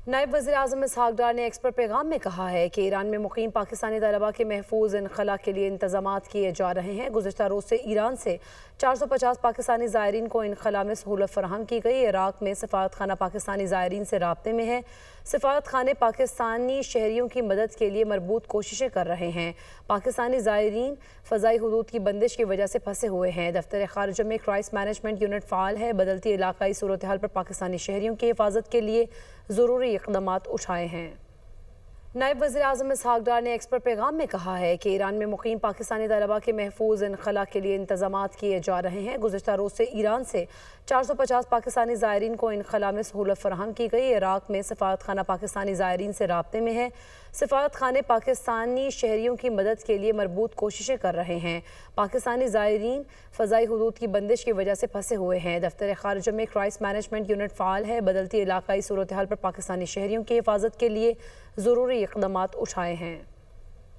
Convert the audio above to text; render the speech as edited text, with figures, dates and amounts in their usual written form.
नायब वज़ीर-ए-आज़म इसहाक डार ने एक्सपर्ट पैगाम में कहा है कि ईरान में मुकीम पाकिस्तानी तलबा के महफूज इनखला के लिए इंतजामात किए जा रहे हैं। गुज़िश्ता रोज़ से ईरान से 450 पाकिस्तानी ज़ायरीन को इनखला में सहूलत फराहम की गई। इराक़ में सफ़ारत खाना पाकिस्तानी ज़ायरीन से राब्ते में है। सफ़ारत खाने पाकिस्तानी शहरियों की मदद के लिए मरबूत कोशिशें कर रहे हैं। पाकिस्तानी ज़ायरीन फ़ज़ाई हुदूद की बंदिश की वजह से फंसे हुए हैं। दफ्तर ख़ारिजा में क्राइसिस मैनेजमेंट यूनिट फ़ाल है। बदलती इलाकाई सूरत हाल पर पाकिस्तानी शहरियों की हिफाजत के लिए ज़रूरी इक़दामात उठाए हैं। नायब वज़ीर-ए-आज़म इसहाक डार ने एक्सपर्ट पैगाम में कहा है कि ईरान में मुकीम पाकिस्तानी तलबा के महफूज इनखला के लिए इंतजामात किए जा रहे हैं। गुज़िश्ता रोज़ से ईरान से 450 पाकिस्तानी ज़ायरीन को इनखला में सहूलत फराहम की गई। इराक़ में सफ़ारत खाना पाकिस्तानी ज़ायरीन से राब्ते में है। सफ़ारत खाने पाकिस्तानी शहरियों की मदद के लिए मरबूत कोशिशें कर रहे हैं। पाकिस्तानी ज़ायरीन फ़ज़ाई हुदूद की बंदिश की वजह से फंसे हुए हैं। दफ्तर ख़ारिजा में क्राइसिस मैनेजमेंट यूनिट फ़ाल है। बदलती इलाकाई सूरत हाल पर पाकिस्तानी शहरियों की हिफाजत के लिए ज़रूरी इक़दामात उठाए हैं।